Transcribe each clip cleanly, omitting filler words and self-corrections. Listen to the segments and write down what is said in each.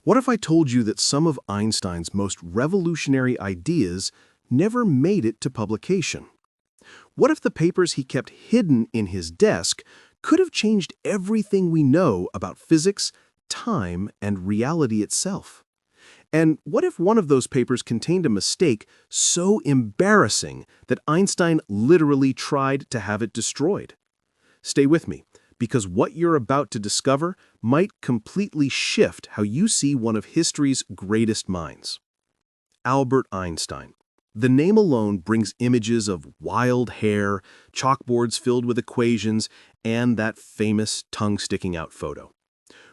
What if I told you that some of Einstein's most revolutionary ideas never made it to publication? What if the papers he kept hidden in his desk could have changed everything we know about physics, time, and reality itself? And what if one of those papers contained a mistake so embarrassing that Einstein literally tried to have it destroyed? Stay with me, because what you're about to discover might completely shift how you see one of history's greatest minds. Albert Einstein. The name alone brings images of wild hair, chalkboards filled with equations, and that famous tongue-sticking-out photo.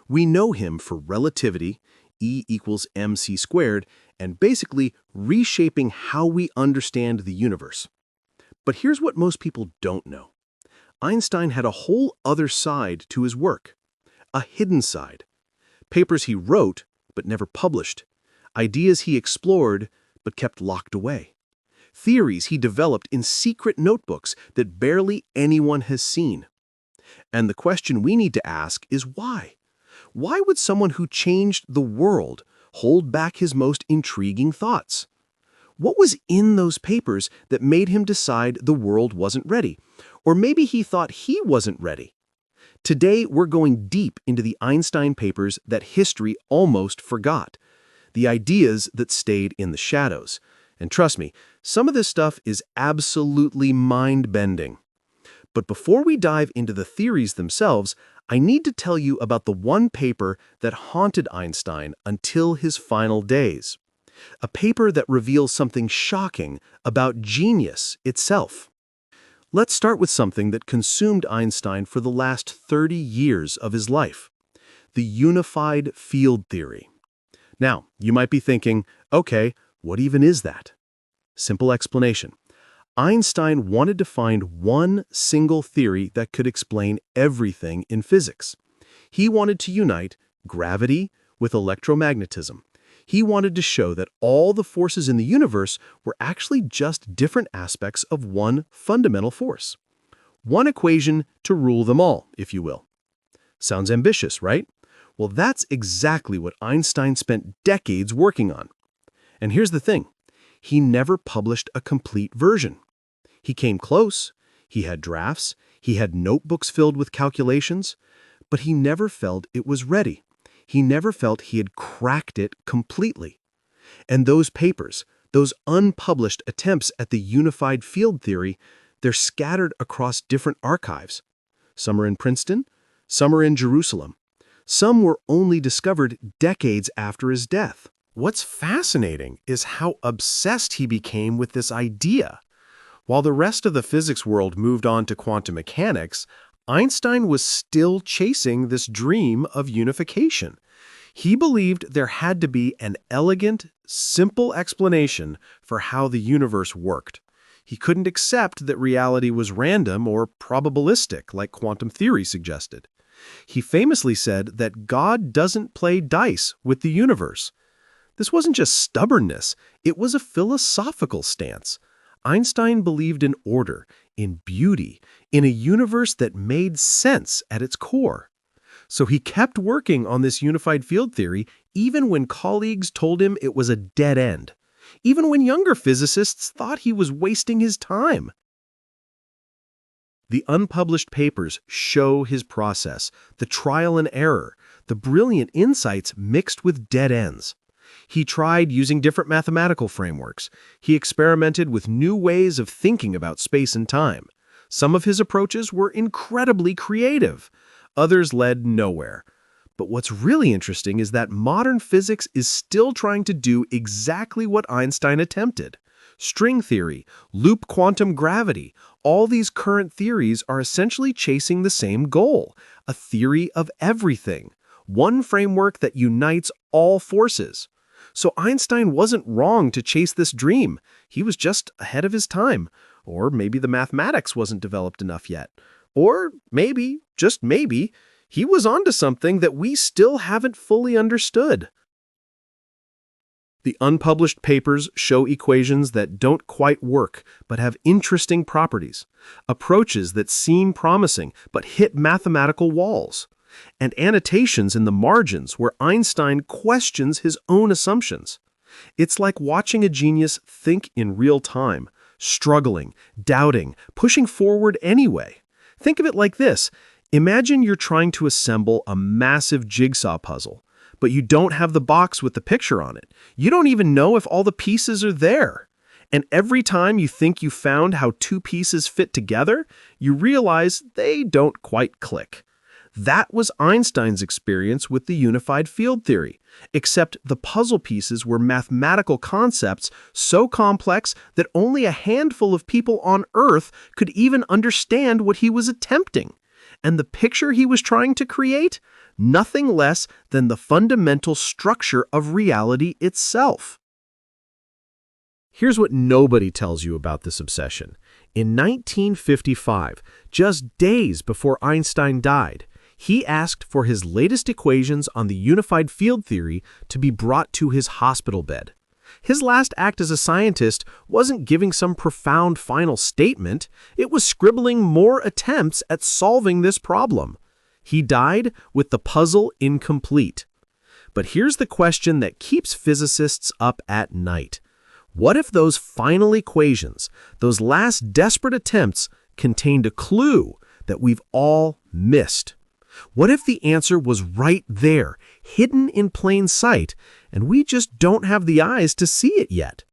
We know him for relativity, E equals mc squared, and basically reshaping how we understand the universe. But here's what most people don't know. Einstein had a whole other side to his work, a hidden side. Papers he wrote but never published, ideas he explored but kept locked away, theories he developed in secret notebooks that barely anyone has seen. And the question we need to ask is why? Why would someone who changed the world hold back his most intriguing thoughts? What was in those papers that made him decide the world wasn't ready? Or maybe he thought he wasn't ready. Today, we're going deep into the Einstein papers that history almost forgot, the ideas that stayed in the shadows. And trust me, some of this stuff is absolutely mind-bending. But before we dive into the theories themselves, I need to tell you about the one paper that haunted Einstein until his final days. A paper that reveals something shocking about genius itself. Let's start with something that consumed Einstein for the last 30 years of his life, the unified field theory. Now, you might be thinking, okay, what even is that? Simple explanation. Einstein wanted to find one single theory that could explain everything in physics. He wanted to unite gravity with electromagnetism. He wanted to show that all the forces in the universe were actually just different aspects of one fundamental force. One equation to rule them all, if you will. Sounds ambitious, right? Well, that's exactly what Einstein spent decades working on. And here's the thing. He never published a complete version. He came close, he had drafts, he had notebooks filled with calculations, but he never felt it was ready. He never felt he had cracked it completely. And those papers, those unpublished attempts at the unified field theory, they're scattered across different archives. Some are in Princeton, some are in Jerusalem. Some were only discovered decades after his death. What's fascinating is how obsessed he became with this idea. While the rest of the physics world moved on to quantum mechanics, Einstein was still chasing this dream of unification. He believed there had to be an elegant, simple explanation for how the universe worked. He couldn't accept that reality was random or probabilistic, like quantum theory suggested. He famously said that God doesn't play dice with the universe. This wasn't just stubbornness, it was a philosophical stance. Einstein believed in order, in beauty, in a universe that made sense at its core. So he kept working on this unified field theory even when colleagues told him it was a dead end, even when younger physicists thought he was wasting his time. The unpublished papers show his process, the trial and error, the brilliant insights mixed with dead ends. He tried using different mathematical frameworks. He experimented with new ways of thinking about space and time. Some of his approaches were incredibly creative. Others led nowhere. But what's really interesting is that modern physics is still trying to do exactly what Einstein attempted. String theory, loop quantum gravity, all these current theories are essentially chasing the same goal, a theory of everything, one framework that unites all forces. So Einstein wasn't wrong to chase this dream. He was just ahead of his time. Or maybe the mathematics wasn't developed enough yet. Or maybe, just maybe, he was onto something that we still haven't fully understood. The unpublished papers show equations that don't quite work, but have interesting properties. Approaches that seem promising, but hit mathematical walls. and annotations in the margins where Einstein questions his own assumptions. It's like watching a genius think in real time, struggling, doubting, pushing forward anyway. Think of it like this. Imagine you're trying to assemble a massive jigsaw puzzle, but you don't have the box with the picture on it. You don't even know if all the pieces are there. And every time you think you found how two pieces fit together, you realize they don't quite click. That was Einstein's experience with the unified field theory, except the puzzle pieces were mathematical concepts so complex that only a handful of people on Earth could even understand what he was attempting. And the picture he was trying to create? Nothing less than the fundamental structure of reality itself. Here's what nobody tells you about this obsession. In 1955, just days before Einstein died, he asked for his latest equations on the unified field theory to be brought to his hospital bed. His last act as a scientist wasn't giving some profound final statement, it was scribbling more attempts at solving this problem. He died with the puzzle incomplete. But here's the question that keeps physicists up at night. What if those final equations, those last desperate attempts, contained a clue that we've all missed? What if the answer was right there, hidden in plain sight, and we just don't have the eyes to see it yet?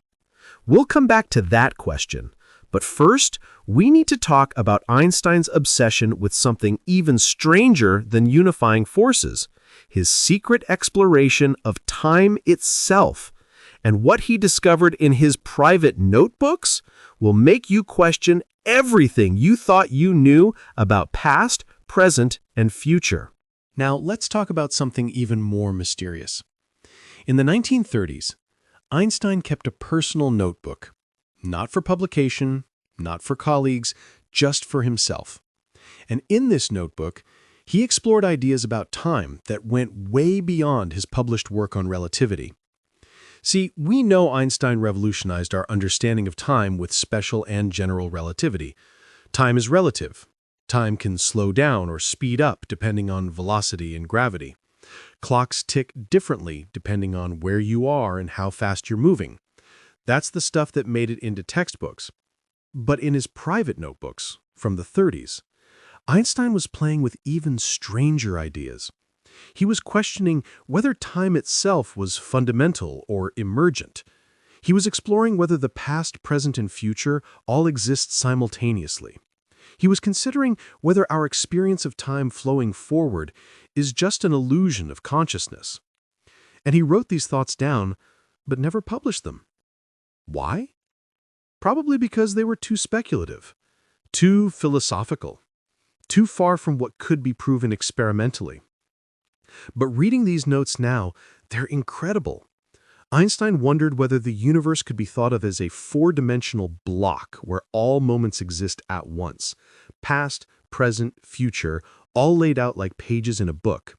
We'll come back to that question. But first, we need to talk about Einstein's obsession with something even stranger than unifying forces, his secret exploration of time itself. And what he discovered in his private notebooks will make you question everything you thought you knew about past, present, and future. Now, let's talk about something even more mysterious. In the 1930s, Einstein kept a personal notebook, not for publication, not for colleagues, just for himself. And in this notebook, he explored ideas about time that went way beyond his published work on relativity. See, we know Einstein revolutionized our understanding of time with special and general relativity. Time is relative. Time can slow down or speed up depending on velocity and gravity. Clocks tick differently depending on where you are and how fast you're moving. That's the stuff that made it into textbooks. But in his private notebooks from the 30s, Einstein was playing with even stranger ideas. He was questioning whether time itself was fundamental or emergent. He was exploring whether the past, present, and future all exist simultaneously. He was considering whether our experience of time flowing forward is just an illusion of consciousness. And he wrote these thoughts down, but never published them. Why? Probably because they were too speculative, too philosophical, too far from what could be proven experimentally. But reading these notes now, they're incredible. Einstein wondered whether the universe could be thought of as a four-dimensional block where all moments exist at once. Past, present, future, all laid out like pages in a book.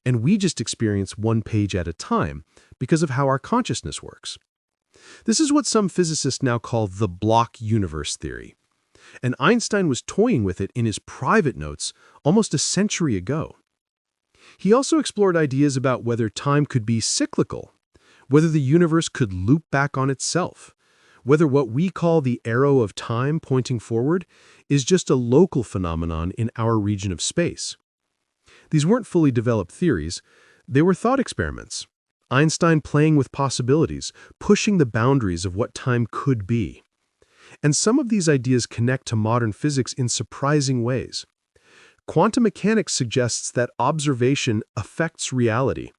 And we just experience one page at a time because of how our consciousness works. This is what some physicists now call the block universe theory. And Einstein was toying with it in his private notes almost a century ago. He also explored ideas about whether time could be cyclical, whether the universe could loop back on itself, whether what we call the arrow of time pointing forward is just a local phenomenon in our region of space. These weren't fully developed theories, they were thought experiments. Einstein playing with possibilities, pushing the boundaries of what time could be. And some of these ideas connect to modern physics in surprising ways. Quantum mechanics suggests that observation affects reality,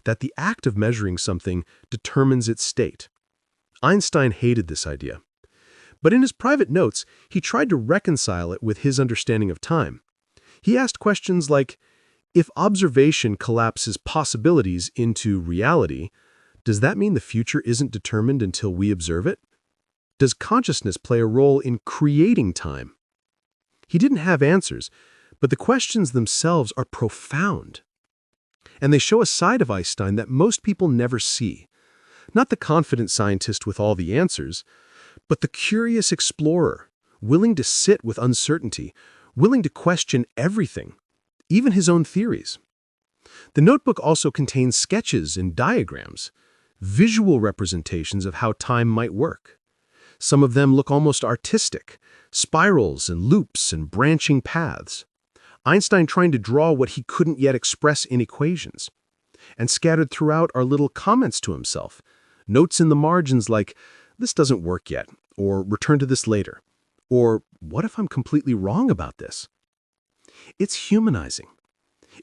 that the act of measuring something determines its state. Einstein hated this idea. But in his private notes, he tried to reconcile it with his understanding of time. He asked questions like, if observation collapses possibilities into reality, does that mean the future isn't determined until we observe it? Does consciousness play a role in creating time? He didn't have answers, but the questions themselves are profound. And they show a side of Einstein that most people never see. Not the confident scientist with all the answers, but the curious explorer, willing to sit with uncertainty, willing to question everything, even his own theories. The notebook also contains sketches and diagrams, visual representations of how time might work. Some of them look almost artistic, spirals and loops and branching paths. Einstein trying to draw what he couldn't yet express in equations. And scattered throughout are little comments to himself, notes in the margins like, "This doesn't work yet," or "Return to this later," or "What if I'm completely wrong about this?" It's humanizing.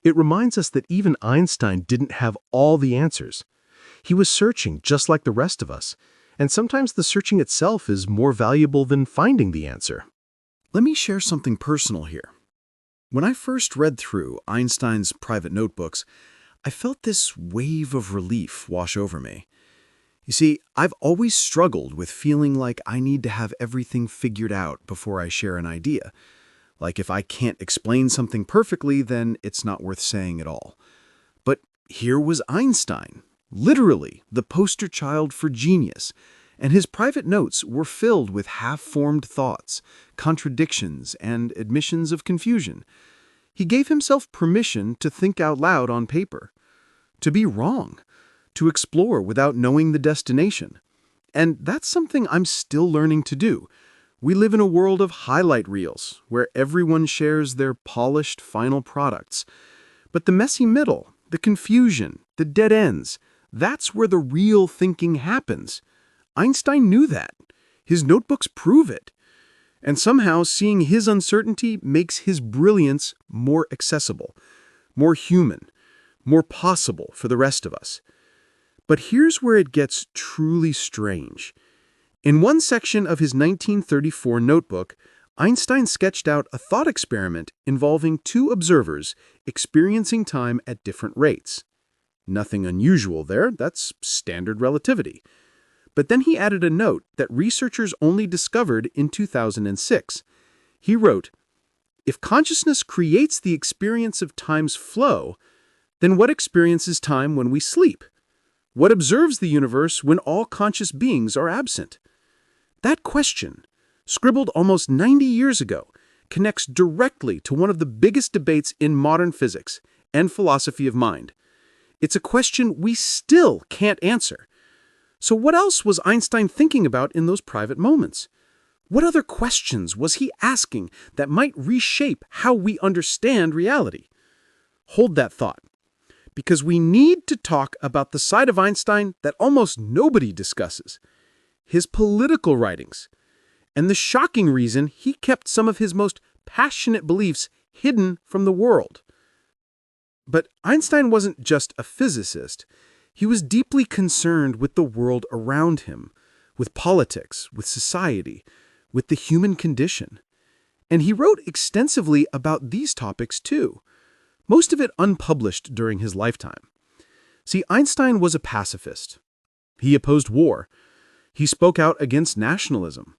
It reminds us that even Einstein didn't have all the answers. He was searching just like the rest of us, and sometimes the searching itself is more valuable than finding the answer. Let me share something personal here. When I first read through Einstein's private notebooks, I felt this wave of relief wash over me. You see, I've always struggled with feeling like I need to have everything figured out before I share an idea. Like if I can't explain something perfectly, then it's not worth saying at all. But here was Einstein, literally the poster child for genius, and his private notes were filled with half-formed thoughts, contradictions, and admissions of confusion. He gave himself permission to think out loud on paper, to be wrong, to explore without knowing the destination. And that's something I'm still learning to do. We live in a world of highlight reels, where everyone shares their polished final products. But the messy middle, the confusion, the dead ends, that's where the real thinking happens. Einstein knew that. His notebooks prove it. And somehow seeing his uncertainty makes his brilliance more accessible, more human, more possible for the rest of us. But here's where it gets truly strange. In one section of his 1934 notebook, Einstein sketched out a thought experiment involving two observers experiencing time at different rates. Nothing unusual there, that's standard relativity. But then he added a note that researchers only discovered in 2006. He wrote, "If consciousness creates the experience of time's flow, then what experiences time when we sleep? What observes the universe when all conscious beings are absent?" That question, scribbled almost 90 years ago, connects directly to one of the biggest debates in modern physics and philosophy of mind. It's a question we still can't answer. So what else was Einstein thinking about in those private moments? What other questions was he asking that might reshape how we understand reality? Hold that thought, because we need to talk about the side of Einstein that almost nobody discusses, his political writings, and the shocking reason he kept some of his most passionate beliefs hidden from the world. But Einstein wasn't just a physicist. He was deeply concerned with the world around him, with politics, with society, with the human condition. And he wrote extensively about these topics too, most of it unpublished during his lifetime. See, Einstein was a pacifist. He opposed war. He spoke out against nationalism.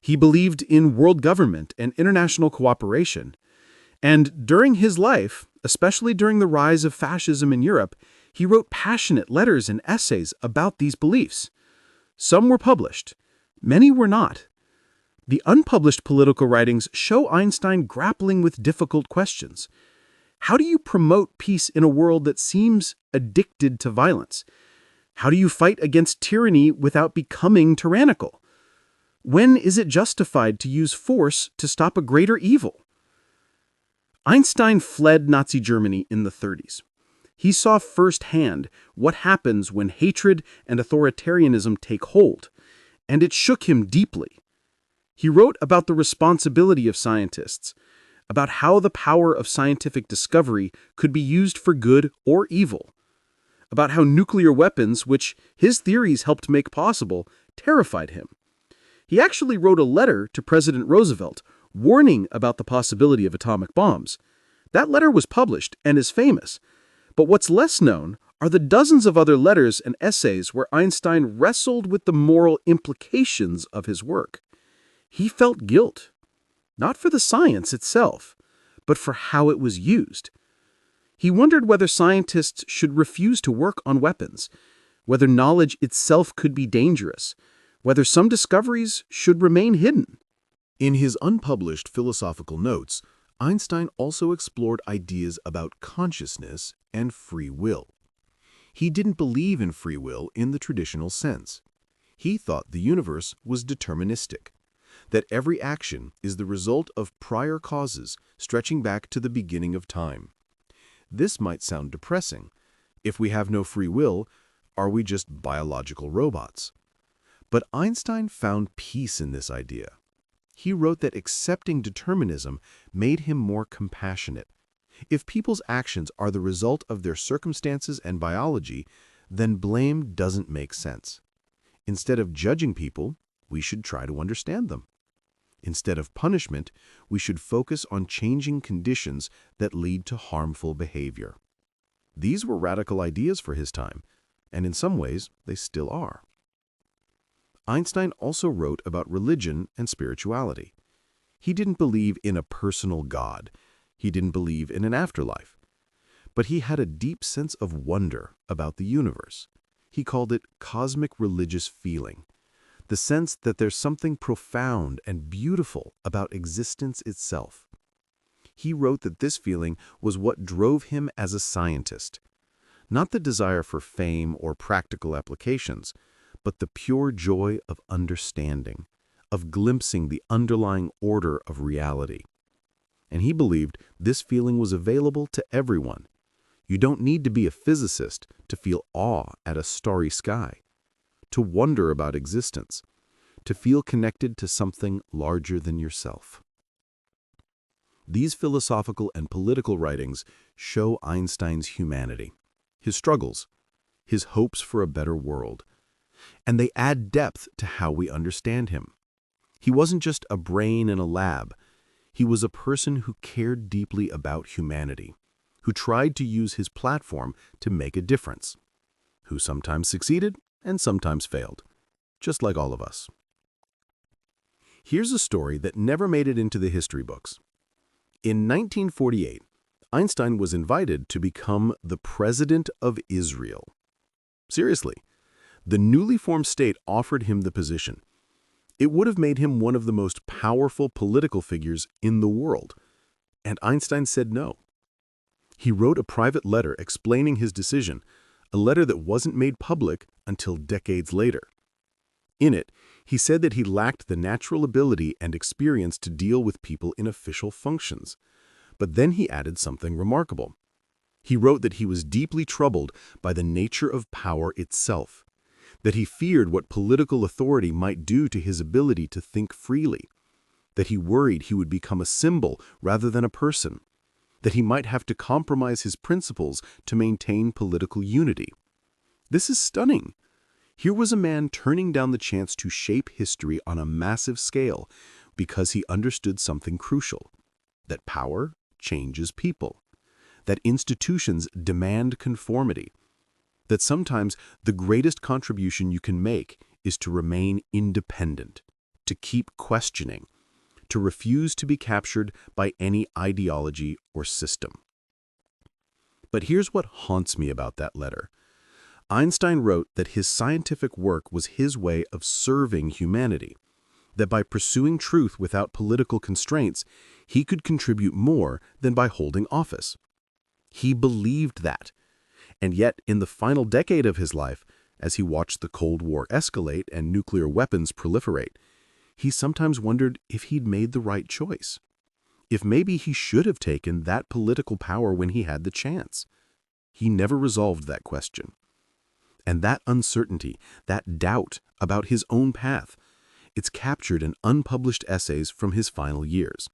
He believed in world government and international cooperation. And during his life, especially during the rise of fascism in Europe, he wrote passionate letters and essays about these beliefs. Some were published. Many were not. The unpublished political writings show Einstein grappling with difficult questions. How do you promote peace in a world that seems addicted to violence? How do you fight against tyranny without becoming tyrannical? When is it justified to use force to stop a greater evil? Einstein fled Nazi Germany in the 30s. He saw firsthand what happens when hatred and authoritarianism take hold, and it shook him deeply. He wrote about the responsibility of scientists, about how the power of scientific discovery could be used for good or evil, about how nuclear weapons, which his theories helped make possible, terrified him. He actually wrote a letter to President Roosevelt warning about the possibility of atomic bombs. That letter was published and is famous. But what's less known are the dozens of other letters and essays where Einstein wrestled with the moral implications of his work. He felt guilt, not for the science itself, but for how it was used. He wondered whether scientists should refuse to work on weapons, whether knowledge itself could be dangerous, whether some discoveries should remain hidden. In his unpublished philosophical notes, Einstein also explored ideas about consciousness and free will. He didn't believe in free will in the traditional sense. He thought the universe was deterministic, that every action is the result of prior causes stretching back to the beginning of time. This might sound depressing. If we have no free will, are we just biological robots? But Einstein found peace in this idea. He wrote that accepting determinism made him more compassionate. If people's actions are the result of their circumstances and biology, then blame doesn't make sense. Instead of judging people, we should try to understand them. Instead of punishment, we should focus on changing conditions that lead to harmful behavior. These were radical ideas for his time, and in some ways, they still are. Einstein also wrote about religion and spirituality. He didn't believe in a personal God. He didn't believe in an afterlife. But he had a deep sense of wonder about the universe. He called it cosmic religious feeling, the sense that there's something profound and beautiful about existence itself. He wrote that this feeling was what drove him as a scientist, not the desire for fame or practical applications, but the pure joy of understanding, of glimpsing the underlying order of reality. And he believed this feeling was available to everyone. You don't need to be a physicist to feel awe at a starry sky, to wonder about existence, to feel connected to something larger than yourself. These philosophical and political writings show Einstein's humanity, his struggles, his hopes for a better world, and they add depth to how we understand him. He wasn't just a brain in a lab. He was a person who cared deeply about humanity, who tried to use his platform to make a difference, who sometimes succeeded and sometimes failed, just like all of us. Here's a story that never made it into the history books. In 1948, Einstein was invited to become the President of Israel. Seriously, the newly formed state offered him the position. It would have made him one of the most powerful political figures in the world, and Einstein said no. He wrote a private letter explaining his decision, a letter that wasn't made public until decades later. In it, he said that he lacked the natural ability and experience to deal with people in official functions. But then he added something remarkable. He wrote that he was deeply troubled by the nature of power itself, that he feared what political authority might do to his ability to think freely, that he worried he would become a symbol rather than a person, that he might have to compromise his principles to maintain political unity. This is stunning. Here was a man turning down the chance to shape history on a massive scale because he understood something crucial, that power changes people, that institutions demand conformity, that sometimes the greatest contribution you can make is to remain independent, to keep questioning, to refuse to be captured by any ideology or system. But here's what haunts me about that letter. Einstein wrote that his scientific work was his way of serving humanity, that by pursuing truth without political constraints, he could contribute more than by holding office. He believed that. And yet, in the final decade of his life, as he watched the Cold War escalate and nuclear weapons proliferate, he sometimes wondered if he'd made the right choice, if maybe he should have taken that political power when he had the chance. He never resolved that question. And that uncertainty, that doubt about his own path, it's captured in unpublished essays from his final years.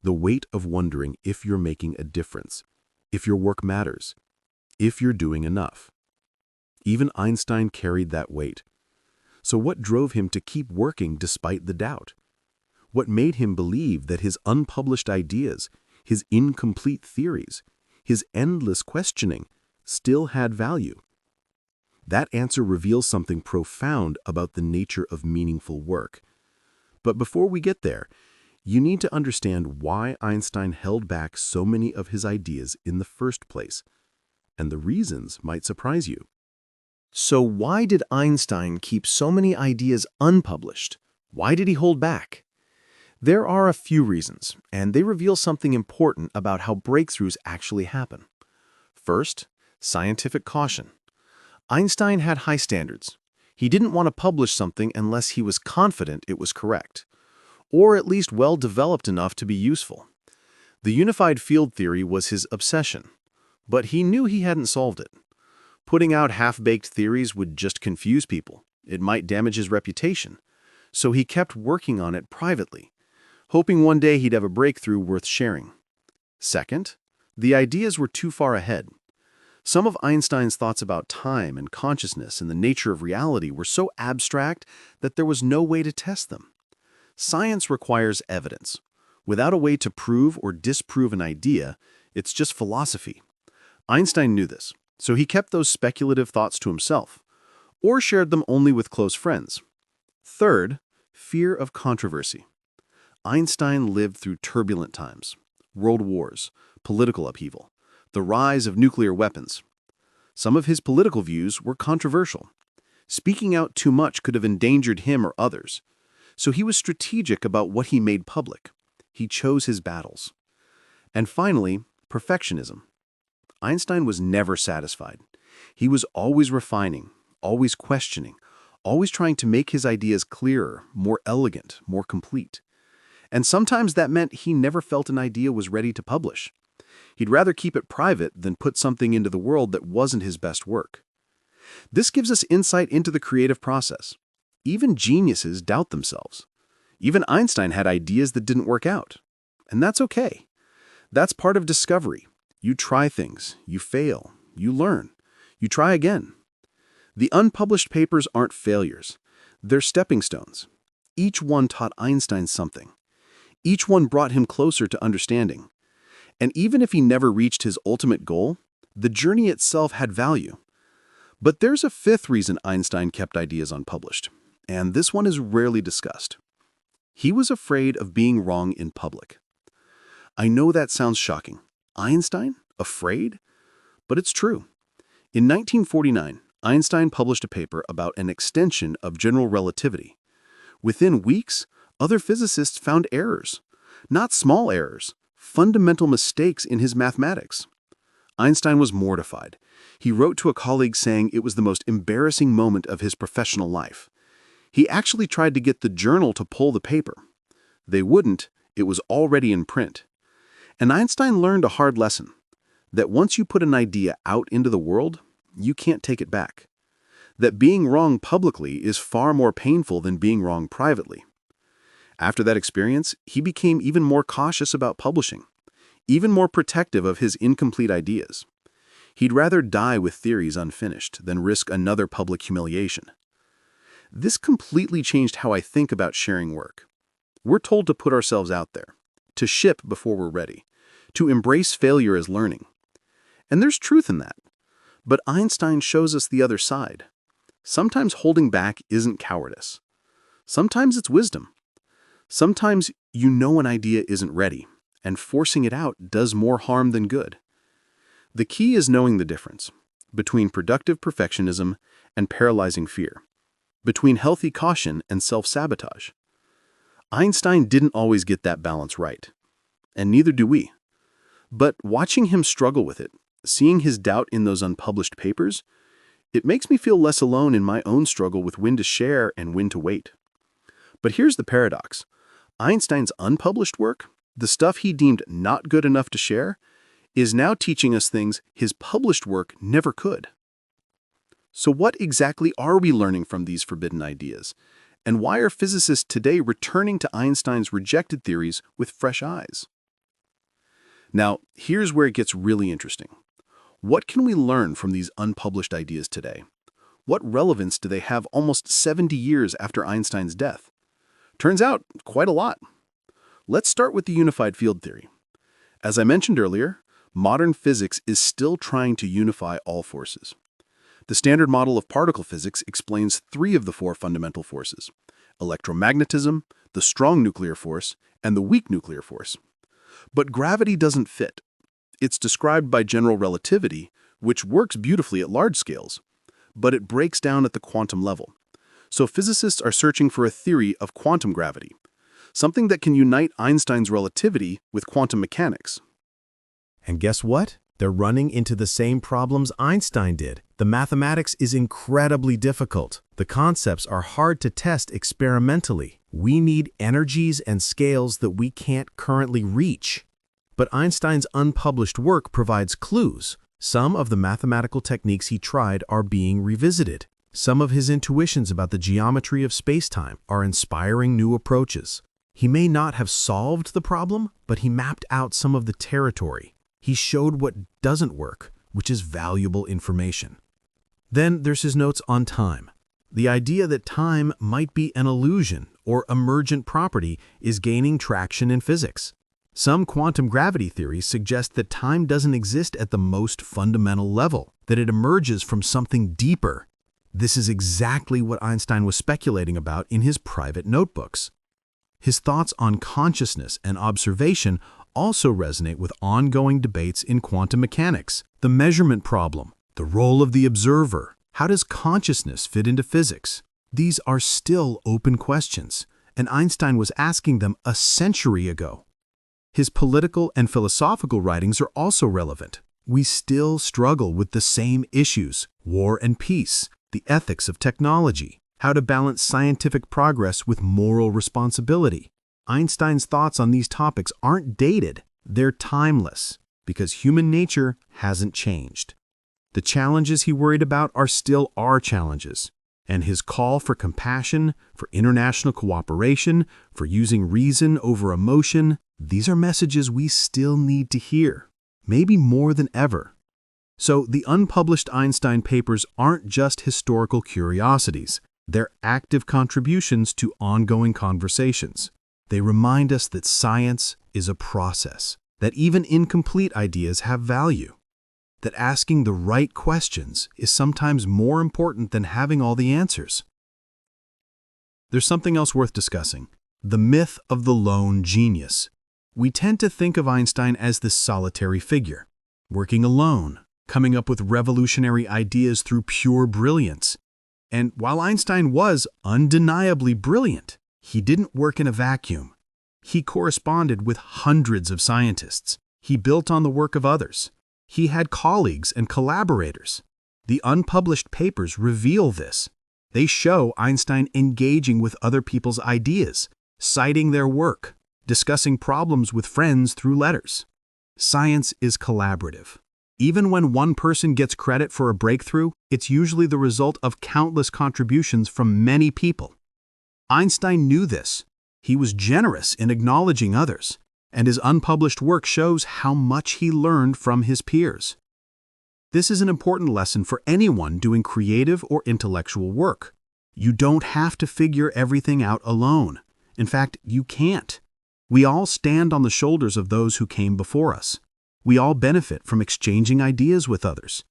The weight of wondering if you're making a difference, if your work matters, if you're doing enough. Even Einstein carried that weight. So what drove him to keep working despite the doubt? What made him believe that his unpublished ideas, his incomplete theories, his endless questioning still had value? That answer reveals something profound about the nature of meaningful work. But before we get there, you need to understand why Einstein held back so many of his ideas in the first place. And the reasons might surprise you. So why did Einstein keep so many ideas unpublished? Why did he hold back? There are a few reasons, and they reveal something important about how breakthroughs actually happen. First, scientific caution. Einstein had high standards. He didn't want to publish something unless he was confident it was correct, or at least well developed enough to be useful. The unified field theory was his obsession, but he knew he hadn't solved it. Putting out half-baked theories would just confuse people. It might damage his reputation. So he kept working on it privately, hoping one day he'd have a breakthrough worth sharing. Second, the ideas were too far ahead. Some of Einstein's thoughts about time and consciousness and the nature of reality were so abstract that there was no way to test them. Science requires evidence. Without a way to prove or disprove an idea, it's just philosophy. Einstein knew this, so he kept those speculative thoughts to himself, or shared them only with close friends. Third, fear of controversy. Einstein lived through turbulent times, world wars, political upheaval, the rise of nuclear weapons. Some of his political views were controversial. Speaking out too much could have endangered him or others. So he was strategic about what he made public. He chose his battles. And finally, perfectionism. Einstein was never satisfied. He was always refining, always questioning, always trying to make his ideas clearer, more elegant, more complete. And sometimes that meant he never felt an idea was ready to publish. He'd rather keep it private than put something into the world that wasn't his best work. This gives us insight into the creative process. Even geniuses doubt themselves. Even Einstein had ideas that didn't work out. And that's okay. That's part of discovery. You try things, you fail, you learn, you try again. The unpublished papers aren't failures. They're stepping stones. Each one taught Einstein something. Each one brought him closer to understanding. And even if he never reached his ultimate goal, the journey itself had value. But there's a fifth reason Einstein kept ideas unpublished, and this one is rarely discussed. He was afraid of being wrong in public. I know that sounds shocking. Einstein? Afraid? But it's true. In 1949, Einstein published a paper about an extension of general relativity. Within weeks, other physicists found errors. Not small errors, fundamental mistakes in his mathematics. Einstein was mortified. He wrote to a colleague saying it was the most embarrassing moment of his professional life. He actually tried to get the journal to pull the paper. They wouldn't. It was already in print. And Einstein learned a hard lesson, that once you put an idea out into the world, you can't take it back. That being wrong publicly is far more painful than being wrong privately. After that experience, he became even more cautious about publishing, even more protective of his incomplete ideas. He'd rather die with theories unfinished than risk another public humiliation. This completely changed how I think about sharing work. We're told to put ourselves out there, to ship before we're ready, to embrace failure as learning. And there's truth in that. But Einstein shows us the other side. Sometimes holding back isn't cowardice. Sometimes it's wisdom. Sometimes you know an idea isn't ready, and forcing it out does more harm than good. The key is knowing the difference between productive perfectionism and paralyzing fear, between healthy caution and self-sabotage. Einstein didn't always get that balance right, and neither do we. But watching him struggle with it, seeing his doubt in those unpublished papers, it makes me feel less alone in my own struggle with when to share and when to wait. But here's the paradox. Einstein's unpublished work, the stuff he deemed not good enough to share, is now teaching us things his published work never could. So what exactly are we learning from these forbidden ideas? And why are physicists today returning to Einstein's rejected theories with fresh eyes? Now, here's where it gets really interesting. What can we learn from these unpublished ideas today? What relevance do they have almost 70 years after Einstein's death? Turns out, quite a lot. Let's start with the unified field theory. As I mentioned earlier, modern physics is still trying to unify all forces. The standard model of particle physics explains 3 of the 4 fundamental forces: electromagnetism, the strong nuclear force, and the weak nuclear force. But gravity doesn't fit. It's described by general relativity, which works beautifully at large scales, but it breaks down at the quantum level. So physicists are searching for a theory of quantum gravity, something that can unite Einstein's relativity with quantum mechanics. And guess what? They're running into the same problems Einstein did. The mathematics is incredibly difficult. The concepts are hard to test experimentally. We need energies and scales that we can't currently reach. But Einstein's unpublished work provides clues. Some of the mathematical techniques he tried are being revisited. Some of his intuitions about the geometry of spacetime are inspiring new approaches. He may not have solved the problem, but he mapped out some of the territory. He showed what doesn't work, which is valuable information. Then there's his notes on time. The idea that time might be an illusion or emergent property is gaining traction in physics. Some quantum gravity theories suggest that time doesn't exist at the most fundamental level, that it emerges from something deeper. This is exactly what Einstein was speculating about in his private notebooks. His thoughts on consciousness and observation also resonate with ongoing debates in quantum mechanics. The measurement problem, the role of the observer, how does consciousness fit into physics? These are still open questions, and Einstein was asking them a century ago. His political and philosophical writings are also relevant. We still struggle with the same issues: war and peace, the ethics of technology, how to balance scientific progress with moral responsibility. Einstein's thoughts on these topics aren't dated, they're timeless, because human nature hasn't changed. The challenges he worried about are still our challenges, and his call for compassion, for international cooperation, for using reason over emotion, these are messages we still need to hear, maybe more than ever. So the unpublished Einstein papers aren't just historical curiosities, they're active contributions to ongoing conversations. They remind us that science is a process, that even incomplete ideas have value, that asking the right questions is sometimes more important than having all the answers. There's something else worth discussing: the myth of the lone genius. We tend to think of Einstein as this solitary figure, working alone, coming up with revolutionary ideas through pure brilliance. And while Einstein was undeniably brilliant, he didn't work in a vacuum. He corresponded with hundreds of scientists. He built on the work of others. He had colleagues and collaborators. The unpublished papers reveal this. They show Einstein engaging with other people's ideas, citing their work, discussing problems with friends through letters. Science is collaborative. Even when one person gets credit for a breakthrough, it's usually the result of countless contributions from many people. Einstein knew this. He was generous in acknowledging others, and his unpublished work shows how much he learned from his peers. This is an important lesson for anyone doing creative or intellectual work. You don't have to figure everything out alone. In fact, you can't. We all stand on the shoulders of those who came before us. We all benefit from exchanging ideas with others.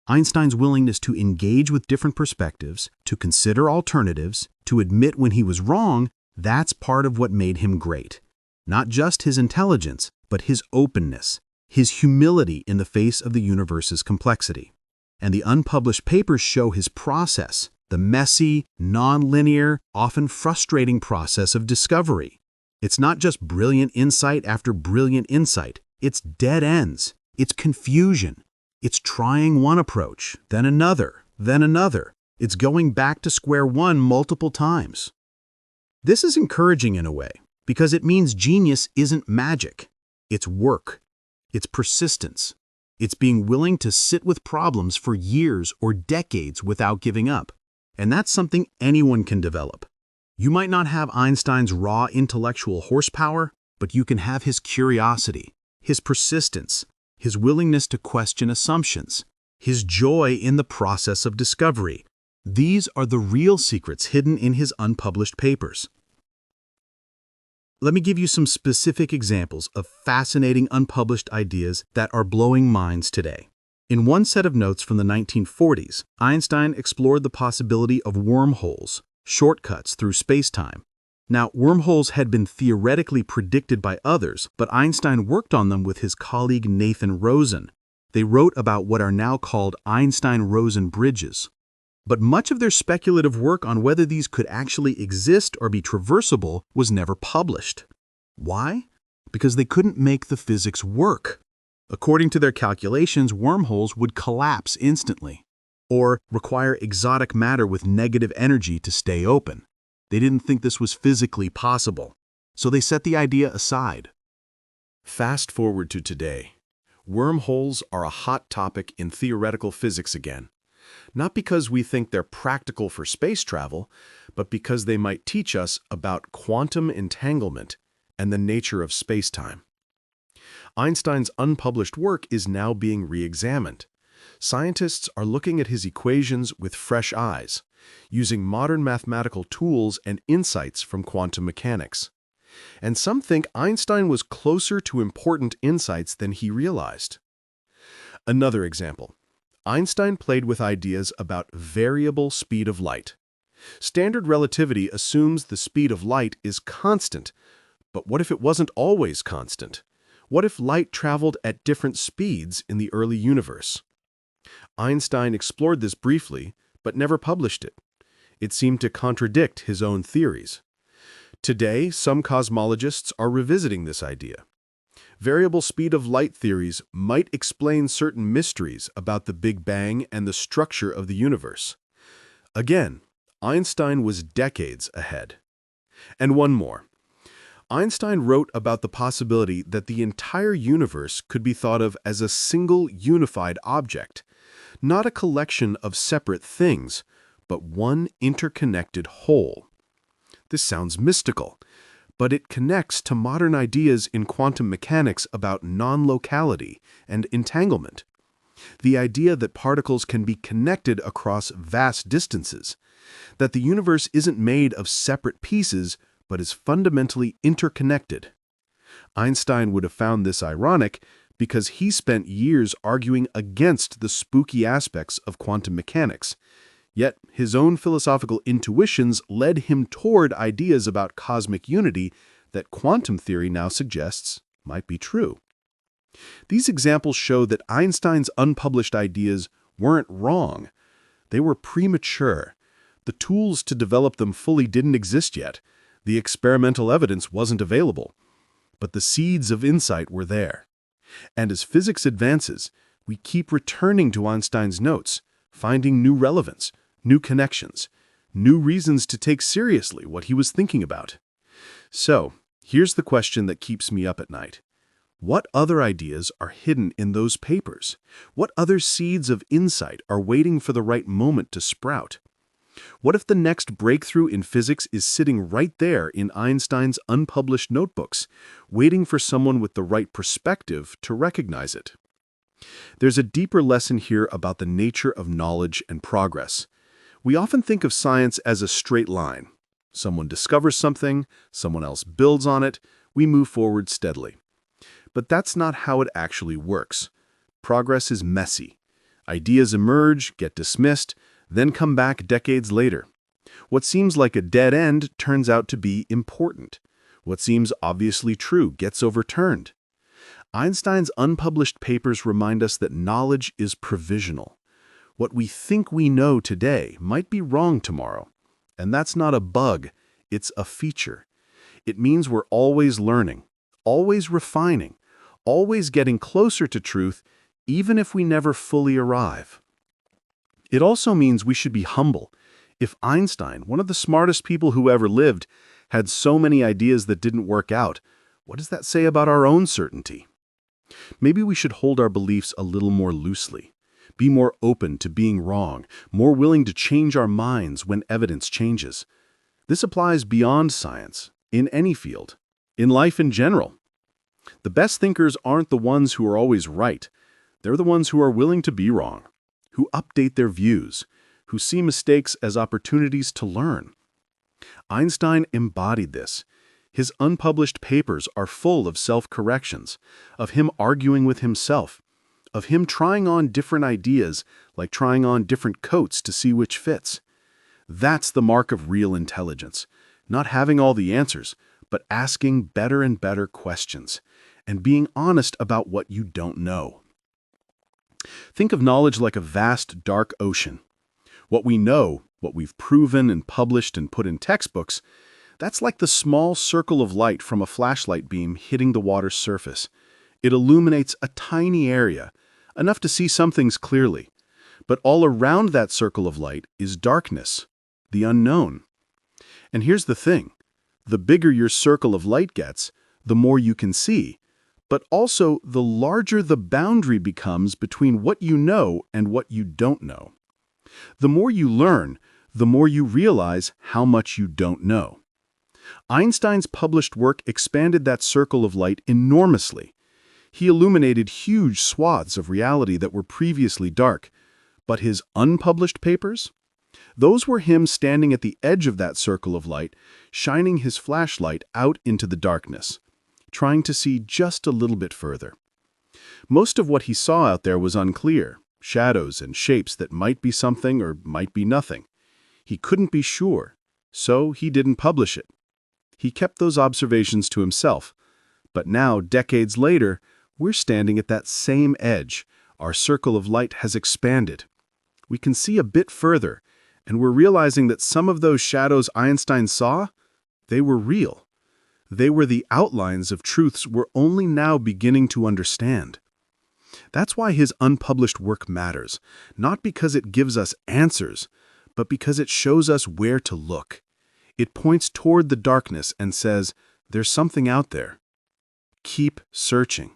Einstein's willingness to engage with different perspectives, to consider alternatives, to admit when he was wrong, that's part of what made him great. Not just his intelligence, but his openness, his humility in the face of the universe's complexity. And the unpublished papers show his process, the messy, non-linear, often frustrating process of discovery. It's not just brilliant insight after brilliant insight. It's dead ends. It's confusion. It's trying one approach, then another, then another. It's going back to square one multiple times. This is encouraging in a way, because it means genius isn't magic. It's work. It's persistence. It's being willing to sit with problems for years or decades without giving up. And that's something anyone can develop. You might not have Einstein's raw intellectual horsepower, but you can have his curiosity, his persistence, his willingness to question assumptions, his joy in the process of discovery. These are the real secrets hidden in his unpublished papers. Let me give you some specific examples of fascinating unpublished ideas that are blowing minds today. In one set of notes from the 1940s, Einstein explored the possibility of wormholes, shortcuts through spacetime. Now, wormholes had been theoretically predicted by others, but Einstein worked on them with his colleague Nathan Rosen. They wrote about what are now called Einstein-Rosen bridges. But much of their speculative work on whether these could actually exist or be traversable was never published. Why? Because they couldn't make the physics work. According to their calculations, wormholes would collapse instantly, or require exotic matter with negative energy to stay open. They didn't think this was physically possible, so they set the idea aside. Fast forward to today. Wormholes are a hot topic in theoretical physics again. Not because we think they're practical for space travel, but because they might teach us about quantum entanglement and the nature of space-time. Einstein's unpublished work is now being re-examined. Scientists are looking at his equations with fresh eyes, using modern mathematical tools and insights from quantum mechanics. And some think Einstein was closer to important insights than he realized. Another example. Einstein played with ideas about variable speed of light. Standard relativity assumes the speed of light is constant, but what if it wasn't always constant? What if light traveled at different speeds in the early universe? Einstein explored this briefly, but never published it. It seemed to contradict his own theories. Today, some cosmologists are revisiting this idea. Variable speed of light theories might explain certain mysteries about the Big Bang and the structure of the universe. Again, Einstein was decades ahead. And one more. Einstein wrote about the possibility that the entire universe could be thought of as a single unified object, not a collection of separate things, but one interconnected whole. This sounds mystical, but it connects to modern ideas in quantum mechanics about non-locality and entanglement. The idea that particles can be connected across vast distances, that the universe isn't made of separate pieces, but is fundamentally interconnected. Einstein would have found this ironic because he spent years arguing against the spooky aspects of quantum mechanics. Yet his own philosophical intuitions led him toward ideas about cosmic unity that quantum theory now suggests might be true. These examples show that Einstein's unpublished ideas weren't wrong. They were premature. The tools to develop them fully didn't exist yet. The experimental evidence wasn't available. But the seeds of insight were there. And as physics advances, we keep returning to Einstein's notes, finding new relevance, new connections, new reasons to take seriously what he was thinking about. So, here's the question that keeps me up at night. What other ideas are hidden in those papers? What other seeds of insight are waiting for the right moment to sprout? What if the next breakthrough in physics is sitting right there in Einstein's unpublished notebooks, waiting for someone with the right perspective to recognize it? There's a deeper lesson here about the nature of knowledge and progress. We often think of science as a straight line. Someone discovers something, someone else builds on it, we move forward steadily. But that's not how it actually works. Progress is messy. Ideas emerge, get dismissed, then come back decades later. What seems like a dead end turns out to be important. What seems obviously true gets overturned. Einstein's unpublished papers remind us that knowledge is provisional. What we think we know today might be wrong tomorrow. And that's not a bug, it's a feature. It means we're always learning, always refining, always getting closer to truth, even if we never fully arrive. It also means we should be humble. If Einstein, one of the smartest people who ever lived, had so many ideas that didn't work out, what does that say about our own certainty? Maybe we should hold our beliefs a little more loosely, be more open to being wrong, more willing to change our minds when evidence changes. This applies beyond science, in any field, in life in general. The best thinkers aren't the ones who are always right. They're the ones who are willing to be wrong, who update their views, who see mistakes as opportunities to learn. Einstein embodied this. His unpublished papers are full of self-corrections, of him arguing with himself, of him trying on different ideas, like trying on different coats to see which fits. That's the mark of real intelligence, not having all the answers, but asking better and better questions, and being honest about what you don't know. Think of knowledge like a vast, dark ocean. What we know, what we've proven and published and put in textbooks, that's like the small circle of light from a flashlight beam hitting the water's surface. It illuminates a tiny area, enough to see some things clearly. But all around that circle of light is darkness, the unknown. And here's the thing. The bigger your circle of light gets, the more you can see. But also, the larger the boundary becomes between what you know and what you don't know. The more you learn, the more you realize how much you don't know. Einstein's published work expanded that circle of light enormously. He illuminated huge swaths of reality that were previously dark. But his unpublished papers? Those were him standing at the edge of that circle of light, shining his flashlight out into the darkness, trying to see just a little bit further. Most of what he saw out there was unclear, shadows and shapes that might be something or might be nothing. He couldn't be sure, so he didn't publish it. He kept those observations to himself. But now, decades later, we're standing at that same edge. Our circle of light has expanded. We can see a bit further, and we're realizing that some of those shadows Einstein saw, they were real. They were the outlines of truths we're only now beginning to understand. That's why his unpublished work matters, not because it gives us answers, but because it shows us where to look. It points toward the darkness and says, there's something out there. Keep searching.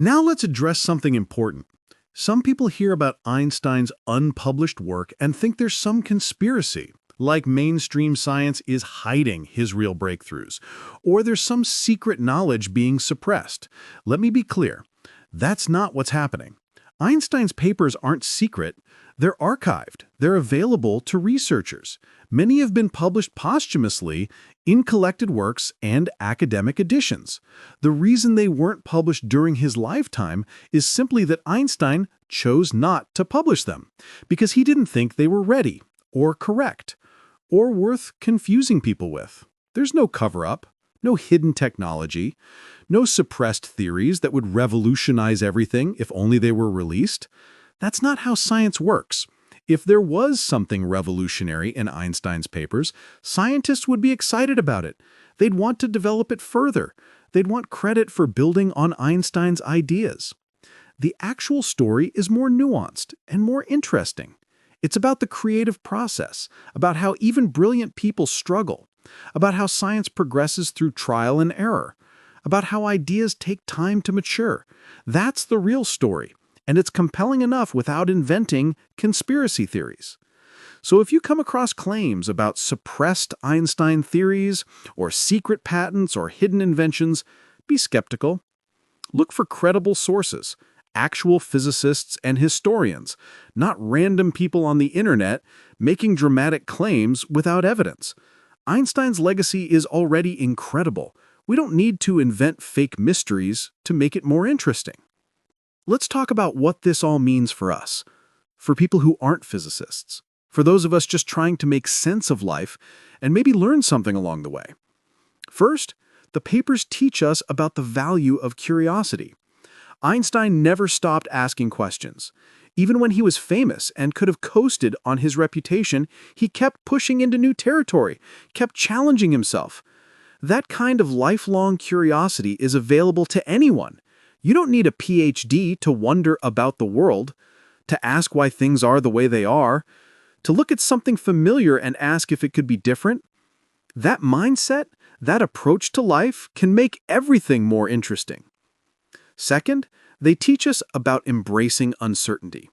Now let's address something important. Some people hear about Einstein's unpublished work and think there's some conspiracy, like mainstream science is hiding his real breakthroughs, or there's some secret knowledge being suppressed. Let me be clear. That's not what's happening. Einstein's papers aren't secret. They're archived. They're available to researchers. Many have been published posthumously in collected works and academic editions. The reason they weren't published during his lifetime is simply that Einstein chose not to publish them, because he didn't think they were ready, or correct, or worth confusing people with. There's no cover-up, no hidden technology, no suppressed theories that would revolutionize everything if only they were released. That's not how science works. If there was something revolutionary in Einstein's papers, scientists would be excited about it. They'd want to develop it further. They'd want credit for building on Einstein's ideas. The actual story is more nuanced and more interesting. It's about the creative process, about how even brilliant people struggle, about how science progresses through trial and error, about how ideas take time to mature. That's the real story. And it's compelling enough without inventing conspiracy theories. So if you come across claims about suppressed Einstein theories, or secret patents, or hidden inventions, be skeptical. Look for credible sources, actual physicists and historians, not random people on the internet making dramatic claims without evidence. Einstein's legacy is already incredible. We don't need to invent fake mysteries to make it more interesting. Let's talk about what this all means for us, for people who aren't physicists, for those of us just trying to make sense of life and maybe learn something along the way. First, the papers teach us about the value of curiosity. Einstein never stopped asking questions. Even when he was famous and could have coasted on his reputation, he kept pushing into new territory, kept challenging himself. That kind of lifelong curiosity is available to anyone. You don't need a PhD to wonder about the world, to ask why things are the way they are, to look at something familiar and ask if it could be different. That mindset, that approach to life can make everything more interesting. Second, they teach us about embracing uncertainty.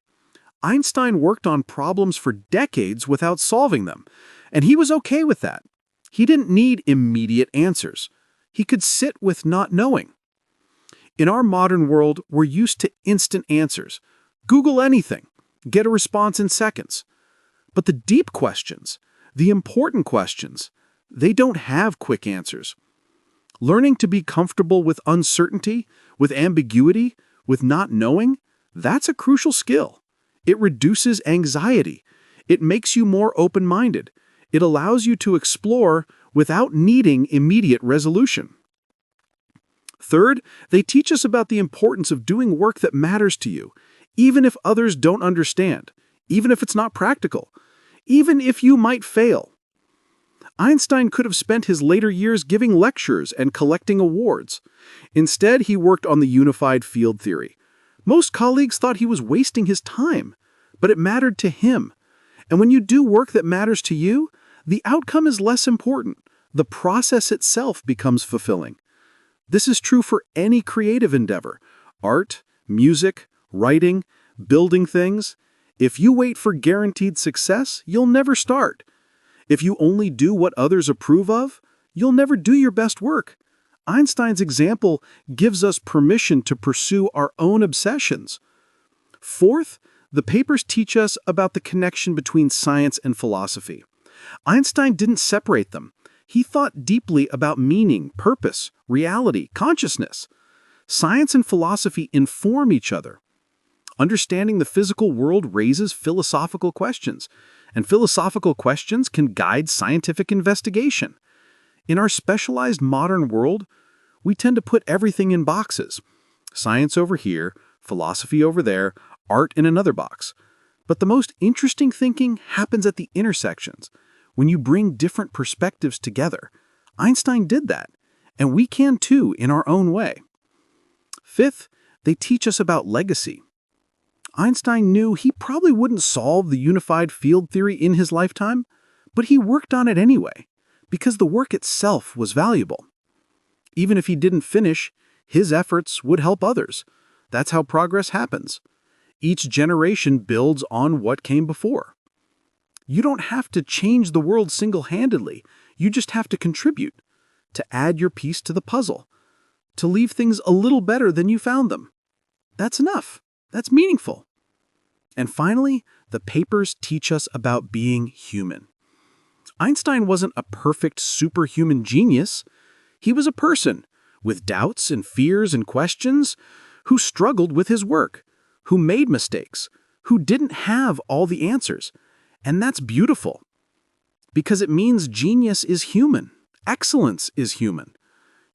Einstein worked on problems for decades without solving them, and he was okay with that. He didn't need immediate answers. He could sit with not knowing. In our modern world, we're used to instant answers. Google anything, get a response in seconds. But the deep questions, the important questions, they don't have quick answers. Learning to be comfortable with uncertainty, with ambiguity, with not knowing, that's a crucial skill. It reduces anxiety. It makes you more open-minded. It allows you to explore without needing immediate resolution. Third, they teach us about the importance of doing work that matters to you, even if others don't understand, even if it's not practical, even if you might fail. Einstein could have spent his later years giving lectures and collecting awards. Instead, he worked on the unified field theory. Most colleagues thought he was wasting his time, but it mattered to him. And when you do work that matters to you, the outcome is less important. The process itself becomes fulfilling. This is true for any creative endeavor: art, music, writing, building things. If you wait for guaranteed success, you'll never start. If you only do what others approve of, you'll never do your best work. Einstein's example gives us permission to pursue our own obsessions. Fourth, the papers teach us about the connection between science and philosophy. Einstein didn't separate them. He thought deeply about meaning, purpose, reality, consciousness. Science and philosophy inform each other. Understanding the physical world raises philosophical questions, and philosophical questions can guide scientific investigation. In our specialized modern world, we tend to put everything in boxes. Science over here, philosophy over there, art in another box. But the most interesting thinking happens at the intersections, when you bring different perspectives together. Einstein did that, and we can too in our own way. Fifth, they teach us about legacy. Einstein knew he probably wouldn't solve the unified field theory in his lifetime, but he worked on it anyway, because the work itself was valuable. Even if he didn't finish, his efforts would help others. That's how progress happens. Each generation builds on what came before. You don't have to change the world single-handedly. You just have to contribute, to add your piece to the puzzle, to leave things a little better than you found them. That's enough. That's meaningful. And finally, the papers teach us about being human. Einstein wasn't a perfect superhuman genius. He was a person with doubts and fears and questions, who struggled with his work, who made mistakes, who didn't have all the answers. And that's beautiful, because it means genius is human. Excellence is human.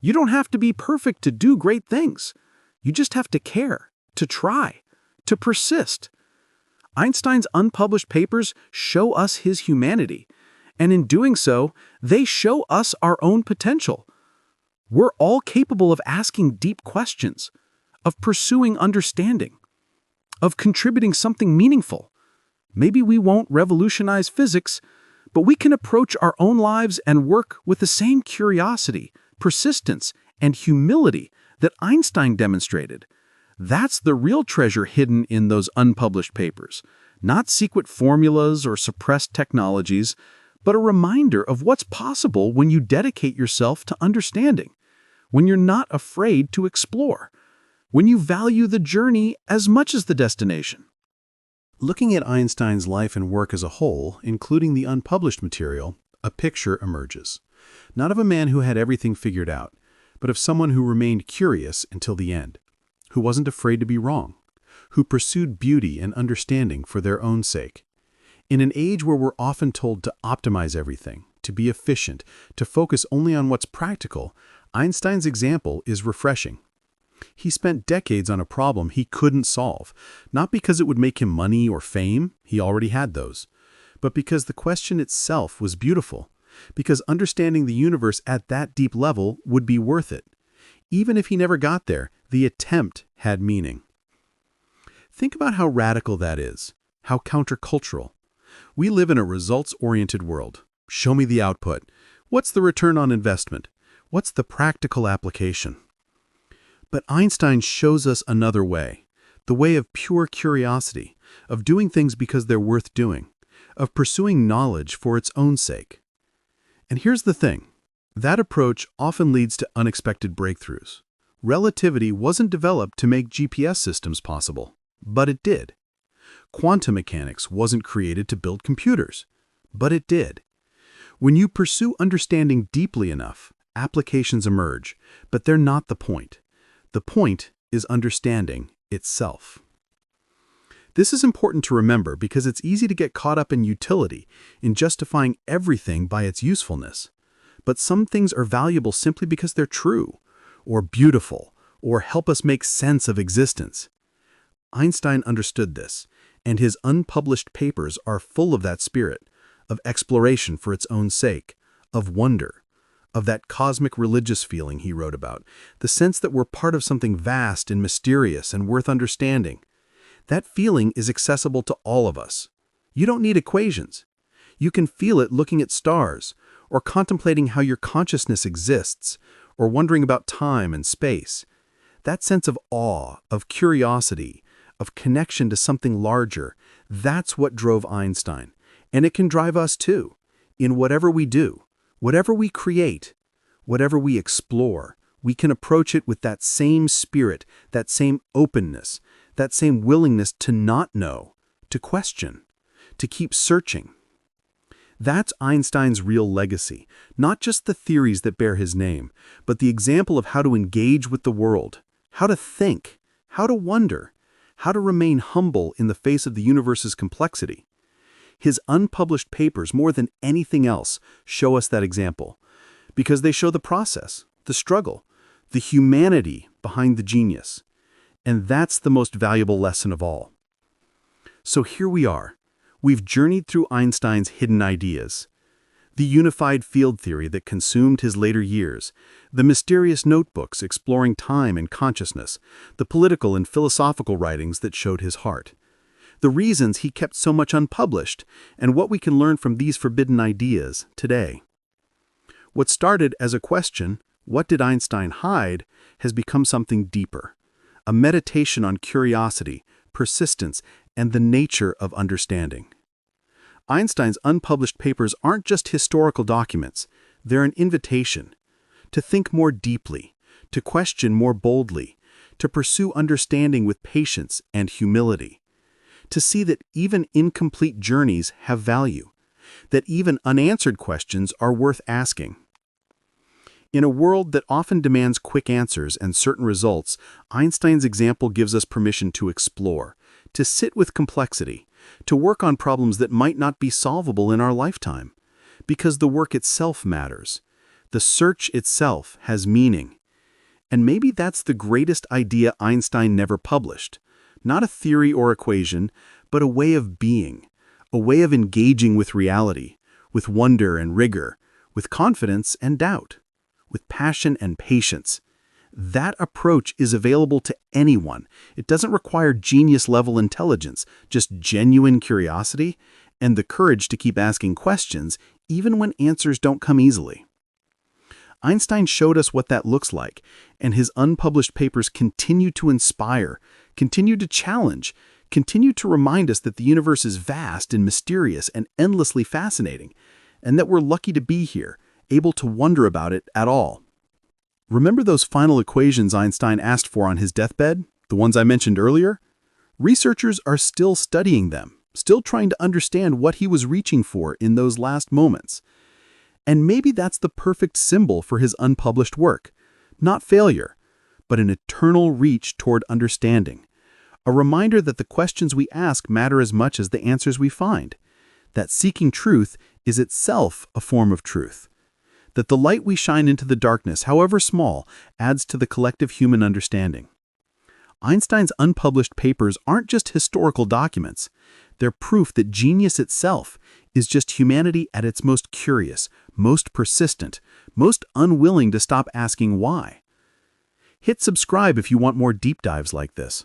You don't have to be perfect to do great things. You just have to care, to try, to persist. Einstein's unpublished papers show us his humanity, and in doing so, they show us our own potential. We're all capable of asking deep questions, of pursuing understanding, of contributing something meaningful. Maybe we won't revolutionize physics, but we can approach our own lives and work with the same curiosity, persistence, and humility that Einstein demonstrated. That's the real treasure hidden in those unpublished papers, not secret formulas or suppressed technologies, but a reminder of what's possible when you dedicate yourself to understanding, when you're not afraid to explore, when you value the journey as much as the destination. Looking at Einstein's life and work as a whole, including the unpublished material, a picture emerges. Not of a man who had everything figured out, but of someone who remained curious until the end, who wasn't afraid to be wrong, who pursued beauty and understanding for their own sake. In an age where we're often told to optimize everything, to be efficient, to focus only on what's practical, Einstein's example is refreshing. He spent decades on a problem he couldn't solve, not because it would make him money or fame, he already had those, but because the question itself was beautiful, because understanding the universe at that deep level would be worth it. Even if he never got there, the attempt had meaning. Think about how radical that is, how countercultural. We live in a results-oriented world. Show me the output. What's the return on investment? What's the practical application? But Einstein shows us another way, the way of pure curiosity, of doing things because they're worth doing, of pursuing knowledge for its own sake. And here's the thing, that approach often leads to unexpected breakthroughs. Relativity wasn't developed to make GPS systems possible, but it did. Quantum mechanics wasn't created to build computers, but it did. When you pursue understanding deeply enough, applications emerge, but they're not the point. The point is understanding itself. This is important to remember because it's easy to get caught up in utility, in justifying everything by its usefulness. But some things are valuable simply because they're true, or beautiful, or help us make sense of existence. Einstein understood this, And his unpublished papers are full of that spirit, of exploration for its own sake, of wonder, of that cosmic religious feeling he wrote about, the sense that we're part of something vast and mysterious and worth understanding. That feeling is accessible to all of us. You don't need equations. You can feel it looking at stars, or contemplating how your consciousness exists, or wondering about time and space. That sense of awe, of curiosity, of connection to something larger, that's what drove Einstein. And it can drive us too, in whatever we do, whatever we create, whatever we explore. We can approach it with that same spirit, that same openness, that same willingness to not know, to question, to keep searching. That's Einstein's real legacy, not just the theories that bear his name, but the example of how to engage with the world, how to think, how to wonder, how to remain humble in the face of the universe's complexity. His unpublished papers, more than anything else, show us that example, because they show the process, the struggle, the humanity behind the genius. And that's the most valuable lesson of all. So here we are. We've journeyed through Einstein's hidden ideas. The unified field theory that consumed his later years, the mysterious notebooks exploring time and consciousness, the political and philosophical writings that showed his heart. The reasons he kept so much unpublished, and what we can learn from these forbidden ideas today. What started as a question, what did Einstein hide, has become something deeper. A meditation on curiosity, persistence, and the nature of understanding. Einstein's unpublished papers aren't just historical documents, they're an invitation to think more deeply, to question more boldly, to pursue understanding with patience and humility, to see that even incomplete journeys have value, that even unanswered questions are worth asking. In a world that often demands quick answers and certain results, Einstein's example gives us permission to explore, to sit with complexity, to work on problems that might not be solvable in our lifetime, because the work itself matters. The search itself has meaning. And maybe that's the greatest idea Einstein never published. Not a theory or equation, but a way of being, a way of engaging with reality, with wonder and rigor, with confidence and doubt, with passion and patience. That approach is available to anyone. It doesn't require genius-level intelligence, just genuine curiosity and the courage to keep asking questions even when answers don't come easily. Einstein showed us what that looks like, and his unpublished papers continue to inspire, continue to challenge, continue to remind us that the universe is vast and mysterious and endlessly fascinating, and that we're lucky to be here, able to wonder about it at all. Remember those final equations Einstein asked for on his deathbed, the ones I mentioned earlier? Researchers are still studying them, still trying to understand what he was reaching for in those last moments. And maybe that's the perfect symbol for his unpublished work. Not failure, but an eternal reach toward understanding. A reminder that the questions we ask matter as much as the answers we find. That seeking truth is itself a form of truth. That the light we shine into the darkness, however small, adds to the collective human understanding. Einstein's unpublished papers aren't just historical documents. They're proof that genius itself is just humanity at its most curious, most persistent, most unwilling to stop asking why. Hit subscribe if you want more deep dives like this.